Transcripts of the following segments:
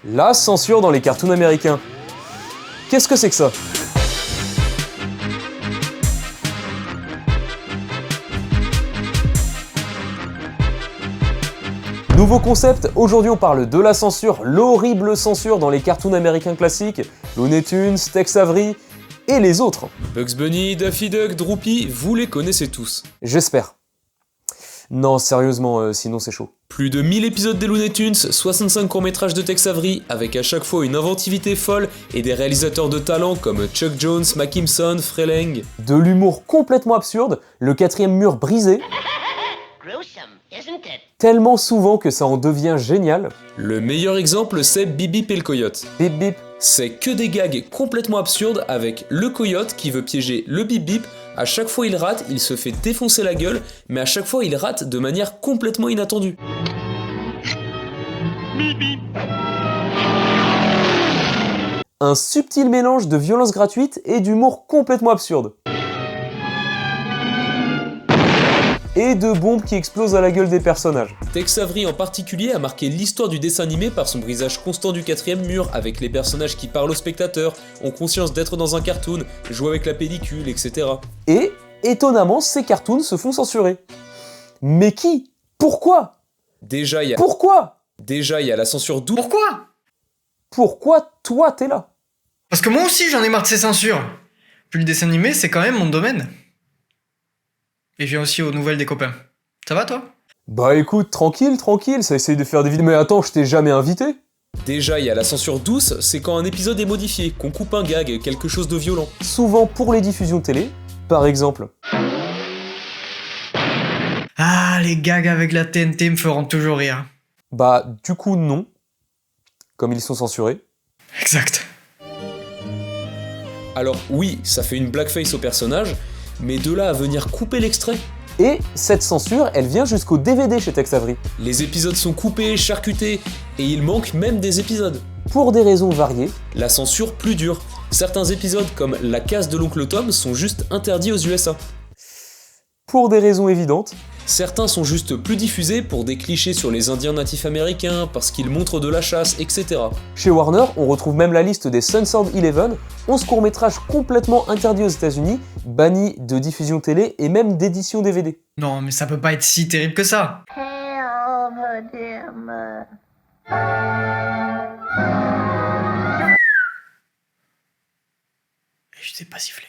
La censure dans les cartoons américains. Qu'est-ce que c'est que ça? Nouveau concept, aujourd'hui on parle de la censure, l'horrible censure dans les cartoons américains classiques, Looney Tunes, Tex Avery et les autres. Bugs Bunny, Daffy Duck, Droopy, vous les connaissez tous. J'espère. Non, sérieusement, sinon c'est chaud. Plus de 1000 épisodes des Looney Tunes, 65 courts-métrages de Tex Avery, avec à chaque fois une inventivité folle et des réalisateurs de talent comme Chuck Jones, Mackinson, Freleng. De l'humour complètement absurde, le quatrième mur brisé, tellement souvent que ça en devient génial. Le meilleur exemple, c'est Bip Bip et le coyote. Bip bip. C'est que des gags complètement absurdes avec le coyote qui veut piéger le Bip Bip. À chaque fois il rate, il se fait défoncer la gueule, mais à chaque fois il rate de manière complètement inattendue. Un subtil mélange de violence gratuite et d'humour complètement absurde. Et de bombes qui explosent à la gueule des personnages. Tex Avery en particulier a marqué l'histoire du dessin animé par son brisage constant du quatrième mur, avec les personnages qui parlent aux spectateurs, ont conscience d'être dans un cartoon, jouent avec la pellicule, etc. Et, étonnamment, ces cartoons se font censurer. Mais qui? Pourquoi? Déjà il y a la censure double. Pourquoi? Pourquoi toi t'es là? Parce que moi aussi j'en ai marre de ces censures. Puis le dessin animé, c'est quand même mon domaine. Et je viens aussi aux nouvelles des copains. Ça va toi? Bah écoute, tranquille, ça essaye de faire des vidéos. Mais attends, je t'ai jamais invité? Déjà il y a la censure douce, c'est quand un épisode est modifié, qu'on coupe un gag, quelque chose de violent. Souvent pour les diffusions télé, par exemple. Ah, les gags avec la TNT me feront toujours rire. Bah du coup non, comme ils sont censurés. Exact. Alors oui, ça fait une blackface au personnage, mais de là à venir couper l'extrait. Et cette censure, elle vient jusqu'au DVD chez Tex Avery. Les épisodes sont coupés, charcutés, et il manque même des épisodes. Pour des raisons variées. La censure plus dure. Certains épisodes comme La casse de l'oncle Tom sont juste interdits aux USA. Pour des raisons évidentes. Certains sont juste plus diffusés pour des clichés sur les Indiens natifs américains, parce qu'ils montrent de la chasse, etc. Chez Warner, on retrouve même la liste des Censored 11, 11 courts-métrages complètement interdits aux États-Unis, bannis de diffusion télé et même d'édition DVD. Non, mais ça peut pas être si terrible que ça. Je t'ai pas sifflé.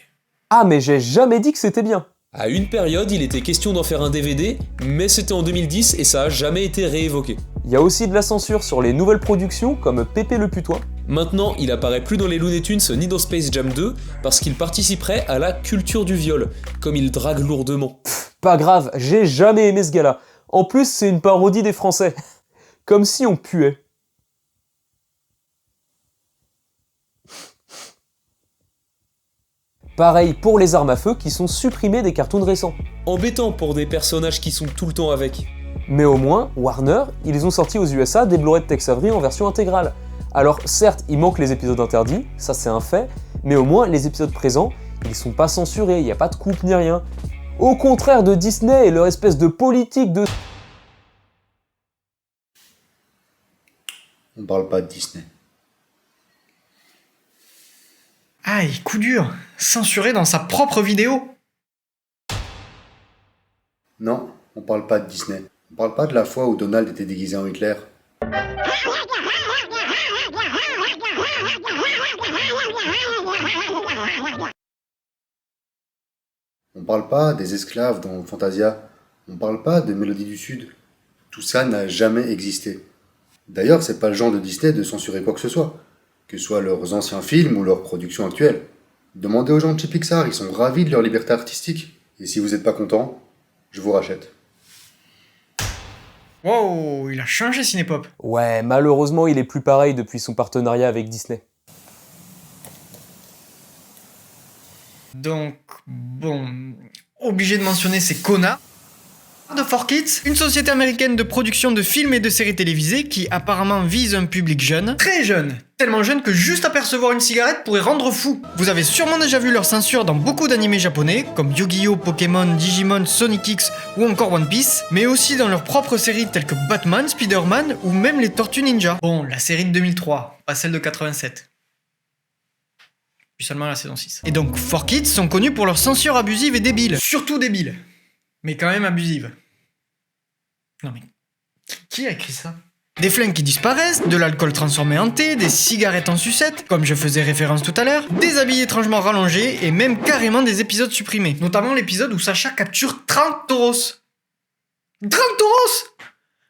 Ah mais j'ai jamais dit que c'était bien. À une période, il était question d'en faire un DVD, mais c'était en 2010 et ça a jamais été réévoqué. Il y a aussi de la censure sur les nouvelles productions comme Pépé le Putois. Maintenant, il apparaît plus dans les Looney Tunes ni dans Space Jam 2 parce qu'il participerait à la culture du viol, comme il drague lourdement. Pas grave, j'ai jamais aimé ce gars-là. En plus, c'est une parodie des Français. Comme si on puait. Pareil pour les armes à feu qui sont supprimées des cartoons récents. Embêtant pour des personnages qui sont tout le temps avec. Mais au moins, Warner, ils ont sorti aux USA des Blu-ray de Tex Avery en version intégrale. Alors certes, il manque les épisodes interdits, ça c'est un fait, mais au moins les épisodes présents, ils sont pas censurés, il n'y a pas de coupe ni rien. Au contraire de Disney et leur espèce de politique de... On parle pas de Disney. Aïe, coup dur. Censuré dans sa propre vidéo. Non, on parle pas de Disney. On parle pas de la fois où Donald était déguisé en Hitler. On parle pas des esclaves dans Fantasia. On parle pas de Mélodie du Sud. Tout ça n'a jamais existé. D'ailleurs, c'est pas le genre de Disney de censurer quoi que ce soit. Que ce soit leurs anciens films ou leurs productions actuelles. Demandez aux gens de chez Pixar, ils sont ravis de leur liberté artistique. Et si vous n'êtes pas content, je vous rachète. Wow, il a changé Cinépop. Ouais, malheureusement, il est plus pareil depuis son partenariat avec Disney. Donc, bon, obligé de mentionner ces connards. de 4Kids, une société américaine de production de films et de séries télévisées qui apparemment vise un public jeune, très jeune, tellement jeune que juste apercevoir une cigarette pourrait rendre fou. Vous avez sûrement déjà vu leur censure dans beaucoup d'animés japonais, comme Yu-Gi-Oh!, Pokémon, Digimon, Sonic X ou encore One Piece, mais aussi dans leurs propres séries telles que Batman, Spider-Man ou même les Tortues Ninja. Bon, la série de 2003, pas celle de 87. Puis seulement la saison 6. Et donc, 4Kids sont connus pour leur censure abusive et débile. Surtout débile. Mais quand même abusive. Non mais, qui a écrit ça? Des flingues qui disparaissent, de l'alcool transformé en thé, des cigarettes en sucette, comme je faisais référence tout à l'heure, des habits étrangement rallongés et même carrément des épisodes supprimés. Notamment l'épisode où Sacha capture 30 tauros. 30 tauros!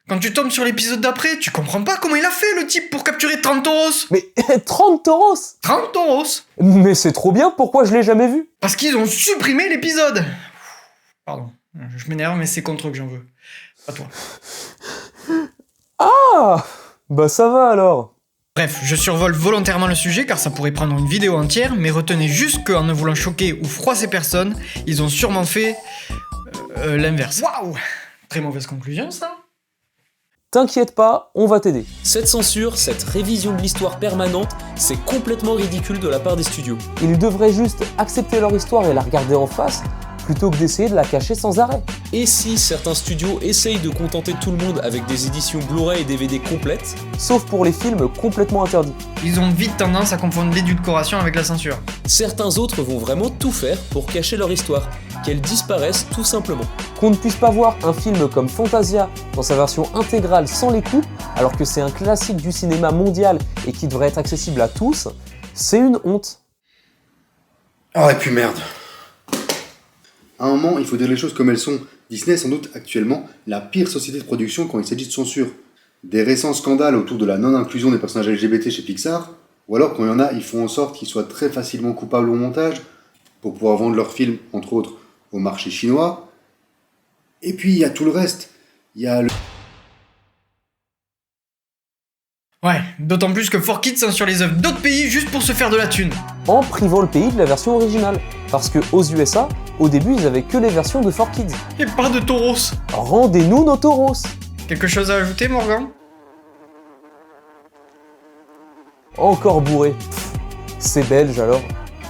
Quand tu tombes sur l'épisode d'après, tu comprends pas comment il a fait le type pour capturer 30 tauros. Mais 30 tauros! 30 tauros! Mais c'est trop bien, pourquoi je l'ai jamais vu? Parce qu'ils ont supprimé l'épisode. Pardon, je m'énerve mais c'est contre eux que j'en veux. Pas toi. Ah! Bah ça va alors. Bref, je survole volontairement le sujet car ça pourrait prendre une vidéo entière, mais retenez juste qu'en ne voulant choquer ou froisser personne, ils ont sûrement fait l'inverse. Waouh! Très mauvaise conclusion ça. T'inquiète pas, on va t'aider. Cette censure, cette révision de l'histoire permanente, c'est complètement ridicule de la part des studios. Ils devraient juste accepter leur histoire et la regarder en face, plutôt que d'essayer de la cacher sans arrêt. Et si certains studios essayent de contenter tout le monde avec des éditions Blu-ray et DVD complètes, Sauf pour les films complètement interdits. Ils ont vite tendance à confondre l'édulcoration avec la censure. certains autres vont vraiment tout faire pour cacher leur histoire, qu'elle disparaisse tout simplement. Qu'on ne puisse pas voir un film comme Fantasia dans sa version intégrale sans les coupes, alors que c'est un classique du cinéma mondial et qui devrait être accessible à tous, c'est une honte. Oh, et puis merde. À un moment, il faut dire les choses comme elles sont. Disney est sans doute actuellement la pire société de production quand il s'agit de censure. Des récents scandales autour de la non-inclusion des personnages LGBT chez Pixar, ou alors quand il y en a, ils font en sorte qu'ils soient très facilement coupables au montage, pour pouvoir vendre leurs films, entre autres, au marché chinois. Et puis il y a tout le reste. Il y a le... Ouais, d'autant plus que 4Kids censure les œuvres d'autres pays juste pour se faire de la thune. En privant le pays de la version originale. Parce que aux USA, au début, ils avaient que les versions de 4Kids. Et pas de tauros. Rendez-nous nos tauros. Quelque chose à ajouter, Morgan? Encore bourré. Pff, c'est belge alors.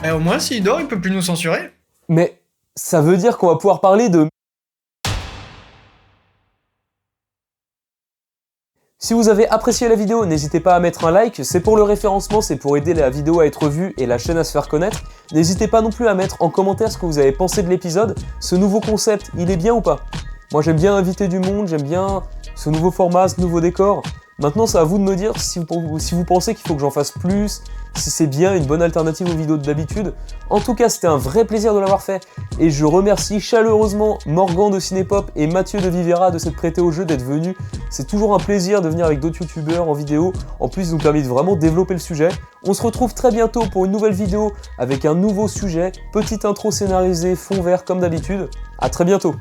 Mais au moins, s'il dort, il peut plus nous censurer. Mais ça veut dire qu'on va pouvoir parler de... Si vous avez apprécié la vidéo, n'hésitez pas à mettre un like, c'est pour le référencement, c'est pour aider la vidéo à être vue et la chaîne à se faire connaître. N'hésitez pas non plus à mettre en commentaire ce que vous avez pensé de l'épisode, ce nouveau concept, il est bien ou pas? Moi j'aime bien inviter du monde, j'aime bien ce nouveau format, ce nouveau décor. Maintenant c'est à vous de me dire si vous pensez qu'il faut que j'en fasse plus, si c'est bien une bonne alternative aux vidéos d'habitude. En tout cas c'était un vrai plaisir de l'avoir fait, et je remercie chaleureusement Morgan de Cinépop et Mathieu de Vivera de s'être prêté au jeu, d'être venus. C'est toujours un plaisir de venir avec d'autres youtubeurs en vidéo, en plus ils nous permettent de vraiment développer le sujet. On se retrouve très bientôt pour une nouvelle vidéo avec un nouveau sujet, petite intro scénarisée, fond vert comme d'habitude. À très bientôt.